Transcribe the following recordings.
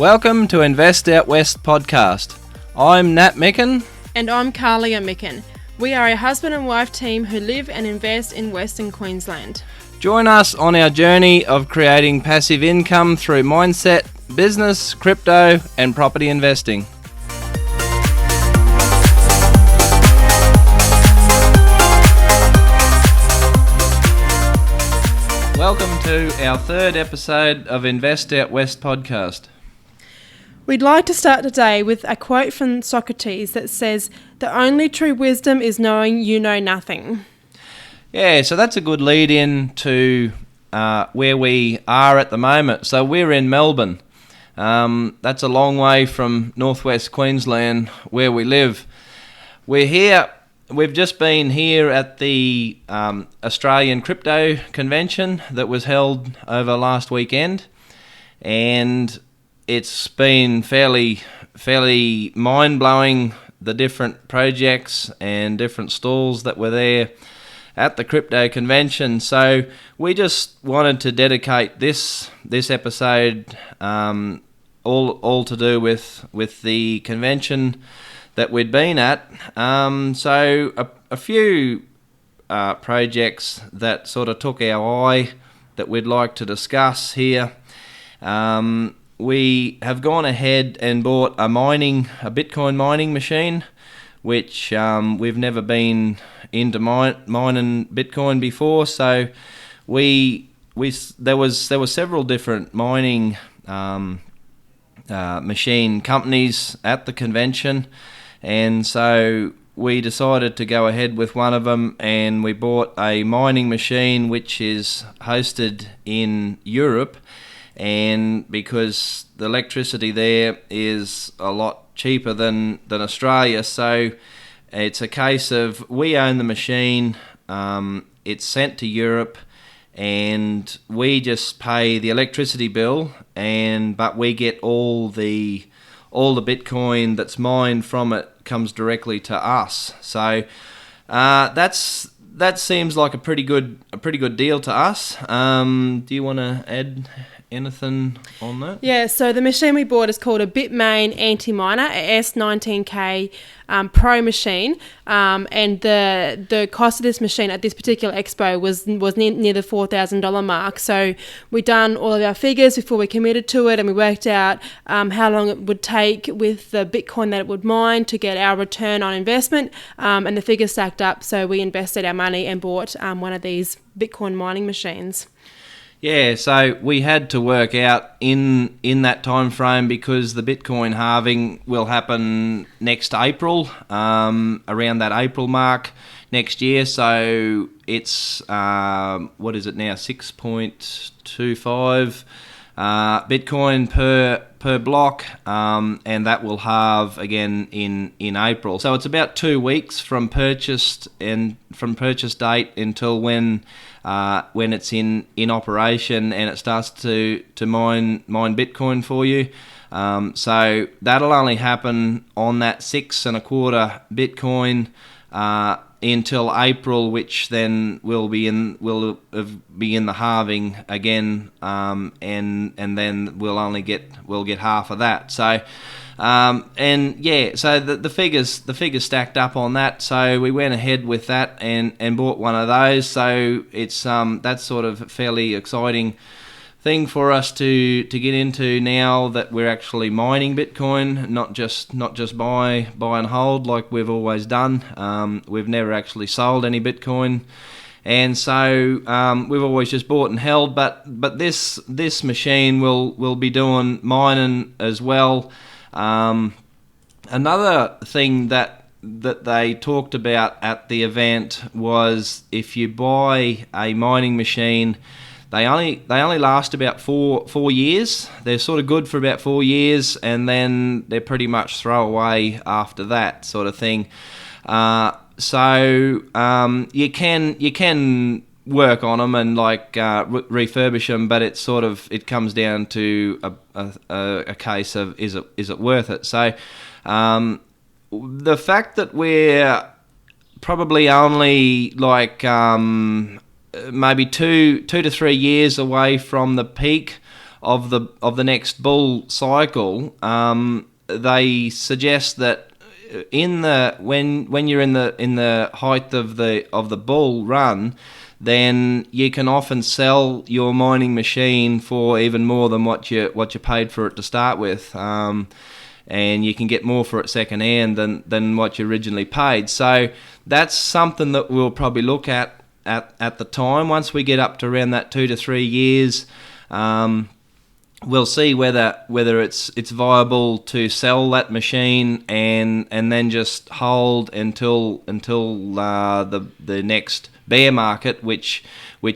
Welcome to Invest Out West podcast. I'm Nat Micken. And I'm Kahlia Micken. We are a husband and wife team who live and invest in Western Queensland. Join us on our journey of creating passive income through mindset, business, crypto, and property investing. Welcome to our third episode of Invest Out West podcast. We'd like to start today with a quote from Socrates that says, "The only true wisdom is knowing you know nothing." Yeah, so that's a good lead in to where we are at the moment. So we're in Melbourne. That's a long way from northwest Queensland where we live. We're here. We've just been here at the Australian Crypto Convention that was held over last weekend, and it's been fairly mind-blowing, the different projects and different stalls that were there at the crypto convention. So we just wanted to dedicate this episode all to do with the convention that we'd been at. So a few projects that sort of took our eye that we'd like to discuss here. We have gone ahead and bought a Bitcoin mining machine, which we've never been into mining Bitcoin before. So there was several different mining machine companies at the convention, and so we decided to go ahead with one of them, and we bought a mining machine which is hosted in Europe. And because the electricity there is a lot cheaper than Australia, so it's a case of we own the machine, it's sent to Europe, and we just pay the electricity bill, but we get all the Bitcoin that's mined from it comes directly to us. So that seems like a pretty good deal to us. Do you want to add anything on that? Yeah, so the machine we bought is called a Bitmain Anti-Miner, a S19K Pro machine, and the cost of this machine at this particular expo was near the $4,000 mark. So we done all of our figures before we committed to it, and we worked out how long it would take with the Bitcoin that it would mine to get our return on investment, and the figures stacked up, so we invested our money and bought one of these Bitcoin mining machines. Yeah, so we had to work out in that time frame because the Bitcoin halving will happen next April, around that April mark next year. So it's what is it now, 6.25 Bitcoin per block, and that will halve again in April. So it's about 2 weeks from purchase date until when it's in operation and it starts to mine Bitcoin for you. So that'll only happen on that 6.25 Bitcoin until April, which then will be in the halving again, and then we'll get half of that. So so the figures stacked up on that. So we went ahead with that and bought one of those. So it's that's sort of a fairly exciting thing for us to get into now that we're actually mining Bitcoin, not just buy and hold like we've always done. We've never actually sold any Bitcoin, and so we've always just bought and held. But this machine will be doing mining as well. Another thing that they talked about at the event was if you buy a mining machine, they only last about four years. They're sort of good for about 4 years, and then they're pretty much throw away after that sort of thing. So you can work on them and refurbish them, but it comes down to a case of is it worth it. So the fact that we're probably only maybe 2 to 3 years away from the peak of the next bull cycle, they suggest that when you're in the height of the bull run, then you can often sell your mining machine for even more than what you paid for it to start with, and you can get more for it second hand than what you originally paid. So that's something that we'll probably look at the time. Once we get up to around that 2 to 3 years, we'll see whether it's viable to sell that machine and then just hold until the next bear market, which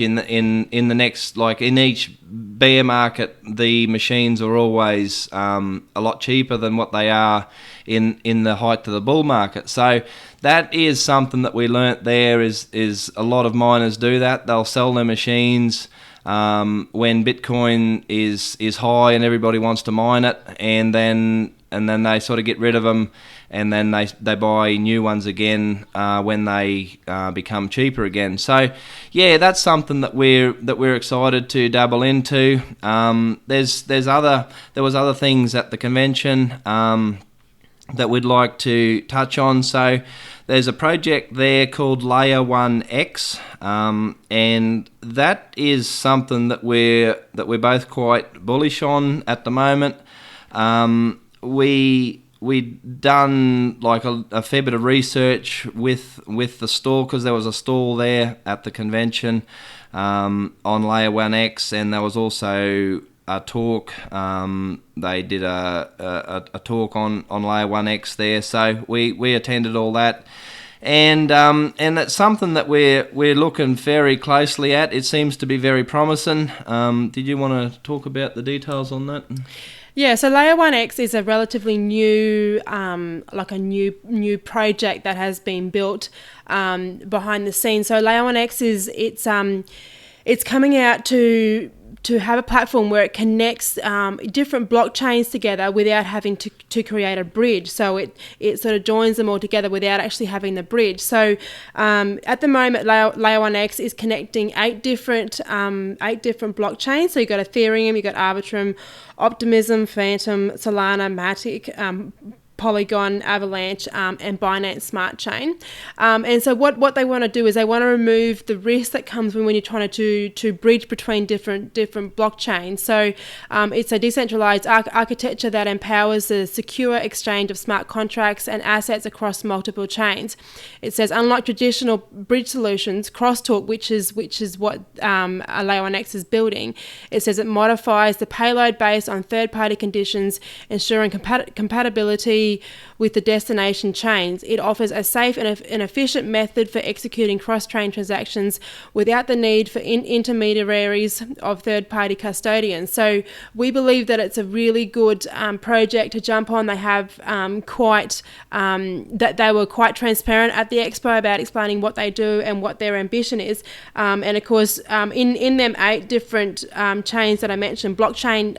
in the next, like in each bear market, the machines are always a lot cheaper than what they are in the height of the bull market. So that is something that we learnt there. Is a lot of miners do that. They'll sell their machines when Bitcoin is high and everybody wants to mine it, and then they sort of get rid of them, and then they buy new ones again when they become cheaper again. So yeah, that's something that we're excited to dabble into. There was other things at the convention that we'd like to touch on. So there's a project there called Layer 1X, and that is something that we're both quite bullish on at the moment. We'd done like a fair bit of research with the stall, because there was a stall there at the convention on Layer 1X, and there was also a talk. They did a talk on Layer 1X there, so we attended all that, and it's something that we're looking very closely at. It seems to be very promising. Did you want to talk about the details on that? Yeah, so Layer 1X is a relatively new, new project that has been built behind the scenes. So Layer 1X it's coming out to have a platform where it connects different blockchains together without having to create a bridge. So it sort of joins them all together without actually having the bridge. So at the moment, Layer 1X is connecting eight different blockchains. So you've got Ethereum, you've got Arbitrum, Optimism, Phantom, Solana, Matic, Polygon, Avalanche, and Binance Smart Chain. And so what they want to do is they want to remove the risk that comes when you're trying to bridge between different blockchains. So it's a decentralized architecture that empowers the secure exchange of smart contracts and assets across multiple chains. It says, unlike traditional bridge solutions, crosstalk, which is what Layer 1X is building, it says it modifies the payload based on third-party conditions, ensuring compatibility with the destination chains. It offers a safe and efficient method for executing cross-chain transactions without the need for intermediaries of third-party custodians. So we believe that it's a really good project to jump on. They have that they were quite transparent at the expo about explaining what they do and what their ambition is. And of course, in them 8 different chains that I mentioned, blockchain,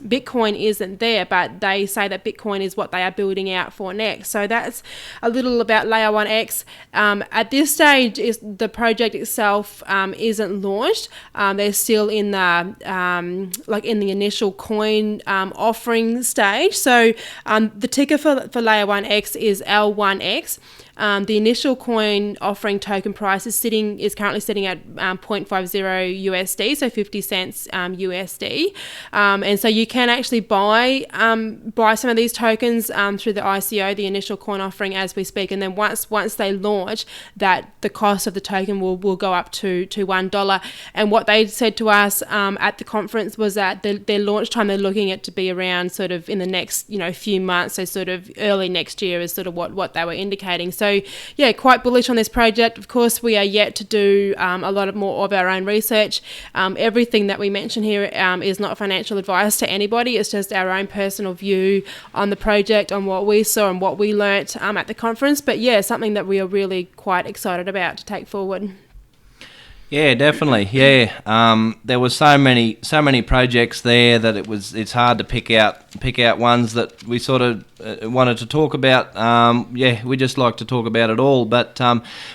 Bitcoin isn't there, but they say that Bitcoin is what they are building out for next. So that's a little about Layer 1X. At this stage, the project itself isn't launched. They're still in the initial coin offering stage. So the ticker for Layer 1X is L1X. The initial coin offering token price is currently sitting at 0.50 USD, so 50 cents USD. And so you can actually buy some of these tokens through the ICO, the initial coin offering, as we speak. And then once they launch, that the cost of the token will go up to $1. And what they said to us at the conference was that their launch time, they're looking at to be around sort of in the next few months, so sort of early next year is sort of what they were indicating. So yeah, quite bullish on this project. Of course, we are yet to do a lot more of our own research. Everything that we mention here is not financial advice to anybody. It's just our own personal view on the project, on what we saw and what we learnt at the conference. But yeah, something that we are really quite excited about to take forward. Yeah, definitely. Yeah, there was so many projects there that it's hard to pick out ones that we sort of wanted to talk about. We just like to talk about it all, but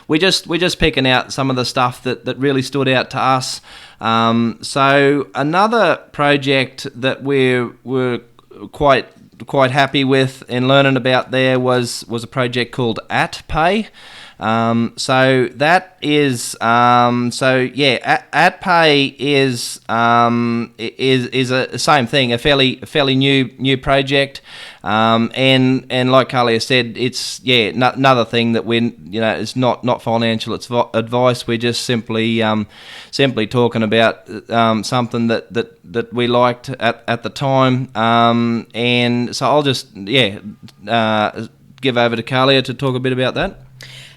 we're just picking out some of the stuff that really stood out to us. So another project that we're quite happy with and learning about there was a project called AtPay. So that is AtPay is a same thing, a fairly new project, and like Kahlia said, it's another thing that it's not financial advice. We're just simply talking about something that we liked at the time, and so I'll just give over to Kahlia to talk a bit about that.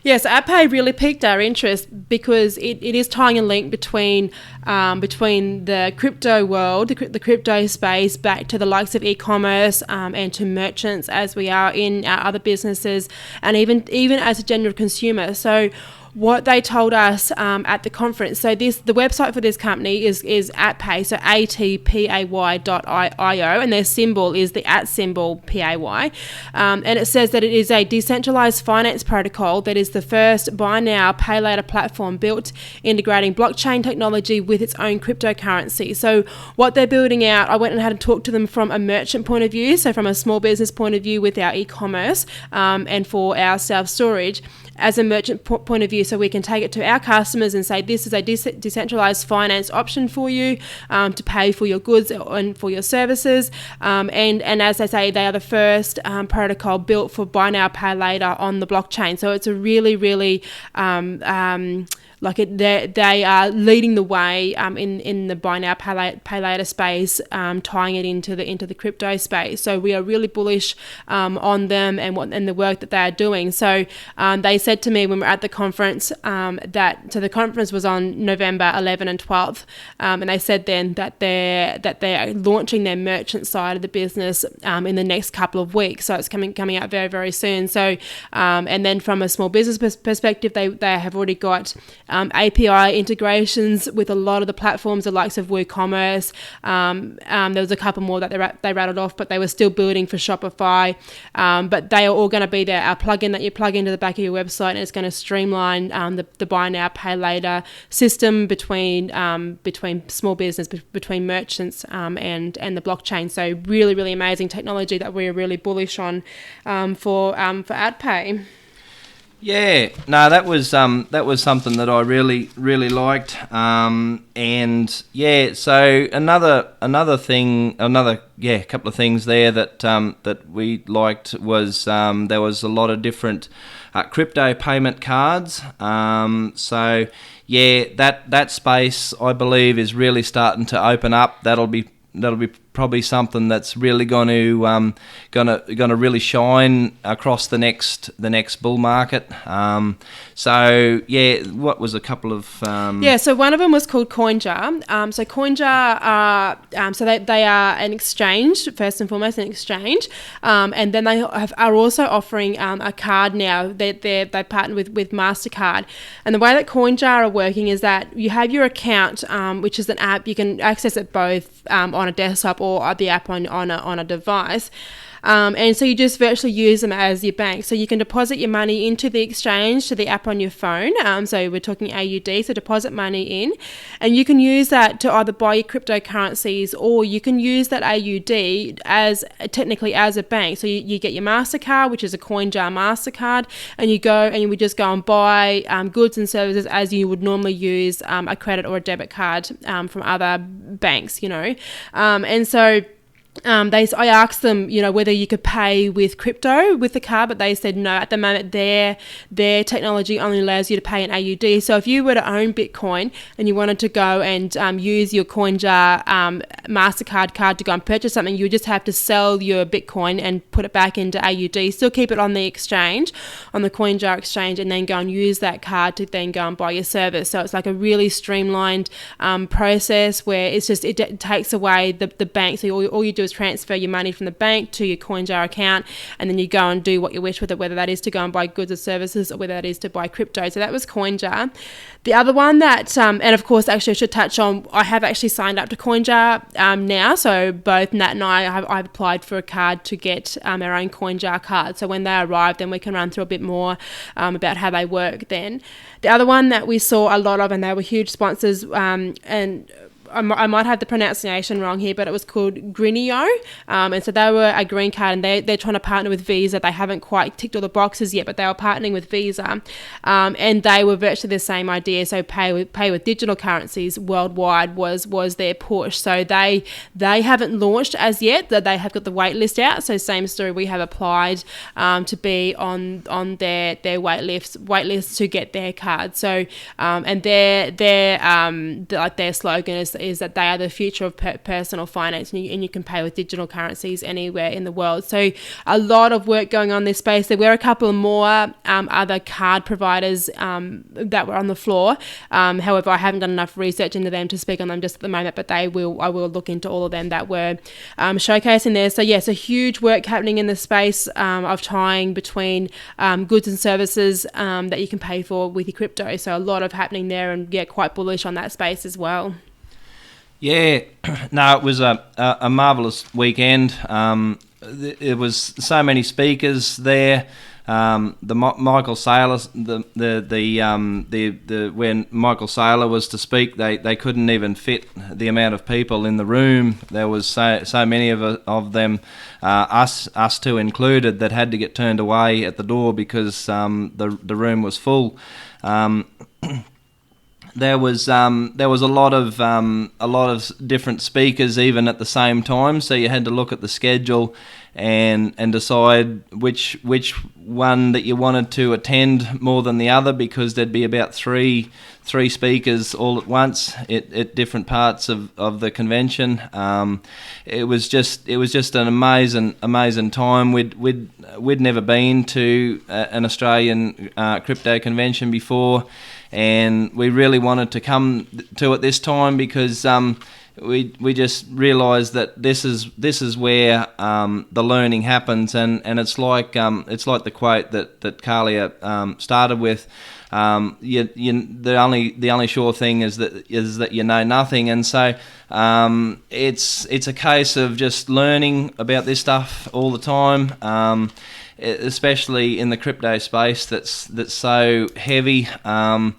Yes, AppPay really piqued our interest because it is tying a link between the crypto world, the crypto space, back to the likes of e-commerce and to merchants as we are in our other businesses, and even as a general consumer. So what they told us at the conference. So the website for this company is AtPay, so atpay.io, and their symbol is the @ symbol PAY. And it says that it is a decentralized finance protocol that is the first buy now, pay later platform built integrating blockchain technology with its own cryptocurrency. So what they're building out, I went and had to talk to them from a merchant point of view, so from a small business point of view with our e-commerce and for our self-storage, as a merchant point of view, so we can take it to our customers and say this is a decentralized finance option for you to pay for your goods and for your services. And as I say, they are the first protocol built for buy now, pay later on the blockchain. So it's a really they are leading the way in the buy now, pay later space, tying it into the crypto space. So we are really bullish on them and the work that they are doing. So they said to me when we were at the conference the conference was on November 11 and 12th, and they said then that they're launching their merchant side of the business in the next couple of weeks. So it's coming out very, very soon. So and then from a small business perspective, they have already got API integrations with a lot of the platforms, the likes of WooCommerce. There was a couple more that they rattled off, but they were still building for Shopify. But they are all going to be there. Our plugin that you plug into the back of your website, and it's going to streamline the buy now, pay later system between small business, between merchants and the blockchain. So really, really amazing technology that we're really bullish on for AdPay. Yeah, no, that was something that I really liked, and yeah. So another thing, couple of things there that we liked was there was a lot of different crypto payment cards. So yeah, that space I believe is really starting to open up. That'll be probably something that's really going to really shine across the next bull market. So yeah, what was a couple of so one of them was called CoinJar. So CoinJar are so they are an exchange, first and foremost an exchange, and then they are also offering a card now. They partnered with MasterCard, and the way that CoinJar are working is that you have your account, which is an app. You can access it both on a desktop or the app on a device. And so you just virtually use them as your bank. So you can deposit your money into the exchange to the app on your phone. So we're talking AUD, so deposit money in. And you can use that to either buy your cryptocurrencies, or you can use that AUD as technically as a bank. So you get your MasterCard, which is a CoinJar MasterCard, and you would just go and buy goods and services as you would normally use a credit or a debit card from other banks, and so I asked them, whether you could pay with crypto with the card, but they said no. At the moment, their technology only allows you to pay in AUD. So if you were to own Bitcoin and you wanted to go and use your CoinJar MasterCard card to go and purchase something, you would just have to sell your Bitcoin and put it back into AUD. Still keep it on the exchange, on the CoinJar exchange, and then go and use that card to then go and buy your service. So it's like a really streamlined process where it's just it takes away the bank. So all you do is transfer your money from the bank to your CoinJar account, and then you go and do what you wish with it, whether that is to go and buy goods or services or whether that is to buy crypto. So that was CoinJar. The other one that, and of course, actually I should touch on, I have actually signed up to CoinJar now. So both Nat and I've applied for a card to get our own CoinJar card. So when they arrive, then we can run through a bit more about how they work then. The other one that we saw a lot of, and they were huge sponsors, and I might have the pronunciation wrong here, but it was called Grinio. And so they were a green card, and they're trying to partner with Visa. They haven't quite ticked all the boxes yet, but they were partnering with Visa. And they were virtually the same idea. So pay with digital currencies worldwide was their push. So they haven't launched as yet, that they have got the wait list out. So same story, we have applied to be on their wait list to get their card. So and their slogan is that they are the future of personal finance, and you can pay with digital currencies anywhere in the world. So a lot of work going on in this space. There were a couple more other card providers that were on the floor. However, I haven't done enough research into them to speak on them just at the moment, but I will look into all of them that were showcasing there. So yes, a huge work happening in the space of tying between goods and services that you can pay for with your crypto. So a lot of happening there, and quite bullish on that space as well. Yeah, no, it was a marvellous weekend. There was so many speakers there. The Michael Saylor, when Michael Saylor was to speak, they couldn't even fit the amount of people in the room. There was so many of them, us two included, that had to get turned away at the door because the room was full. There was a lot of different speakers even at the same time, so you had to look at the schedule and decide which one that you wanted to attend more than the other, because there'd be about three speakers all at once at different parts of the convention. It was just an amazing time. We'd never been to an Australian crypto convention before, and we really wanted to come to it this time because we just realised that this is where the learning happens, and it's like the quote that Kahlia started with. The only sure thing is that you know nothing, and so it's a case of just learning about this stuff all the time. Especially in the crypto space that's so heavy, and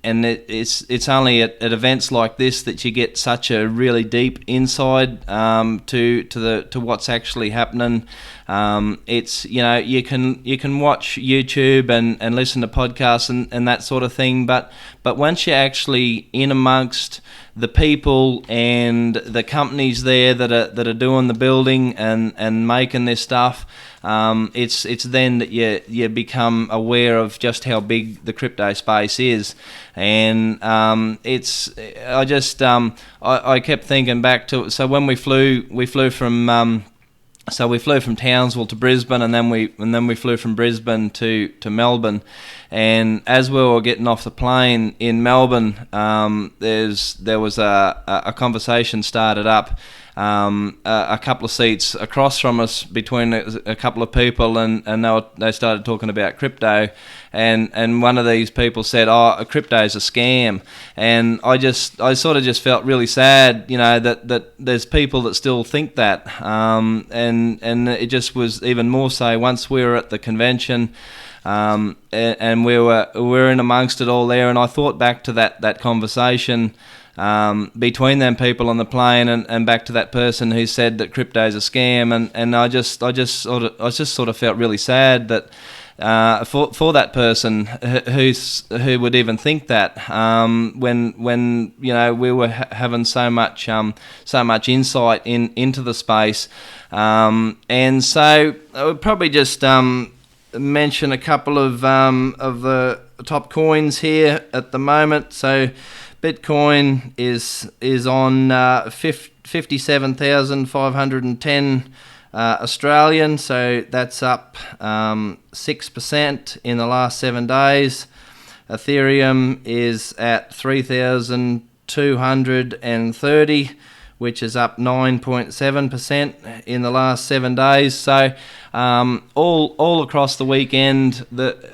it's only at events like this that you get such a really deep insight to what's actually happening. It's, you can watch YouTube and listen to podcasts and that sort of thing, but once you're actually in amongst the people and the companies there that are doing the building and making this stuff, it's then that you become aware of just how big the crypto space is. And I kept thinking back to, so when we flew from Townsville to Brisbane, and then we flew from Brisbane to Melbourne. And as we were getting off the plane in Melbourne, there was a conversation started up a couple of seats across from us between a couple of people, and they started talking about crypto, and one of these people said, "Oh, crypto is a scam," and I sort of just felt really sad, that there's people that still think that, and it just was even more so once we were at the convention. And we were in amongst it all there, and I thought back to that conversation between them people on the plane, and back to that person who said that crypto is a scam, and I just sort of felt really sad that for that person who would even think that, when we were having so much insight into the space, and so I would probably just mention a couple of the top coins here at the moment. So Bitcoin is on 57,510 Australian, so that's up 6% in the last 7 days. Ethereum is at 3,230, which is up 9.7% in the last 7 days. So all across the weekend,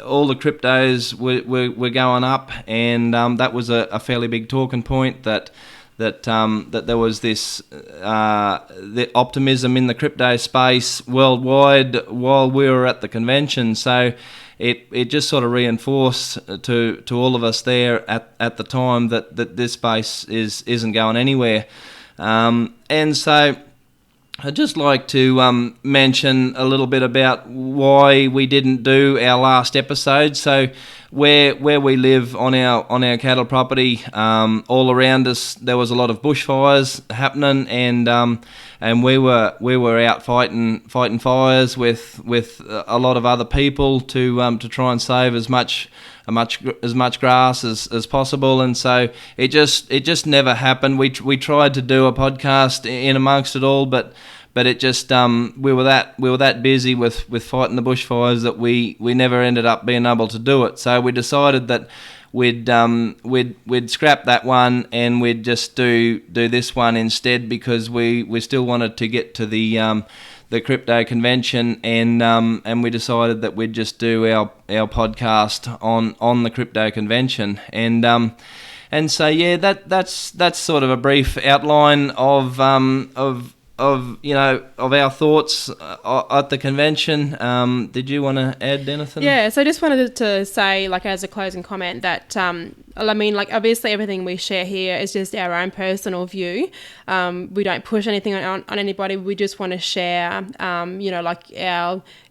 all the cryptos were going up, and that was a fairly big talking point that there was this the optimism in the crypto space worldwide while we were at the convention. So it just sort of reinforced to all of us there at the time that this space isn't going anywhere. And so I'd just like to mention a little bit about why we didn't do our last episode. So where we live on our cattle property, all around us there was a lot of bushfires happening, and we were out fighting fires with a lot of other people to try and save as much grass as possible. And so it just never happened. We tried to do a podcast in amongst it all, but it just we were that busy with fighting the bushfires that we never ended up being able to do it. So we decided that we'd scrap that one and we'd just do this one instead, because we still wanted to get to the crypto convention, and we decided that we'd just do our podcast on the crypto convention. And so yeah, that's sort of a brief outline of our thoughts at the convention. Did you want to add anything? Yeah, so I just wanted to say, like, as a closing comment, that obviously everything we share here is just our own personal view. We don't push anything on anybody. We just want to share,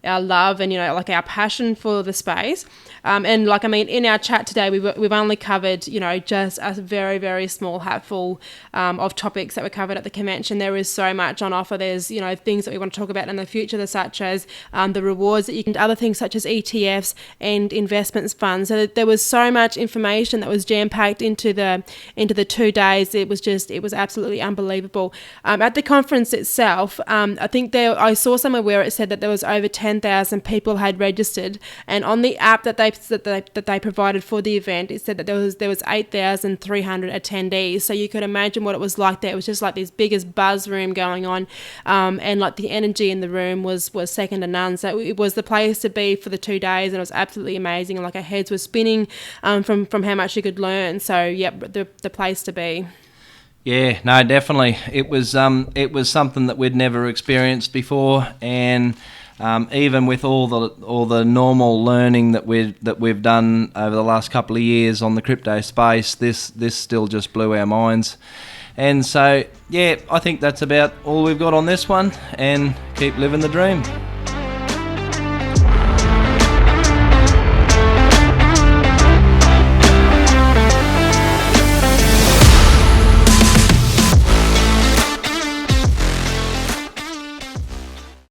our love and, our passion for the space. In our chat today, we've only covered, just a very, very small handful of topics that were covered at the convention. There is so much on offer. There's, things that we want to talk about in the future, such as the rewards that you can, other things such as ETFs and investments funds. So there was so much information that was jam-packed into the 2 days. It was absolutely unbelievable. At the conference itself, I think I saw somewhere where it said that there was over 10,000 people had registered, and on the app that they provided for the event, it said that there was 8,300 attendees. So you could imagine what it was like there. It was just like this biggest buzz room going on, and like the energy in the room was second to none. So it was the place to be for the 2 days, and it was absolutely amazing. And like our heads were spinning from how much you could learn. So yep, the place to be. Yeah, no, definitely. It was something that we'd never experienced before, and even with all the normal learning that we've done over the last couple of years on the crypto space, this still just blew our minds. And so, yeah, I think that's about all we've got on this one, and keep living the dream.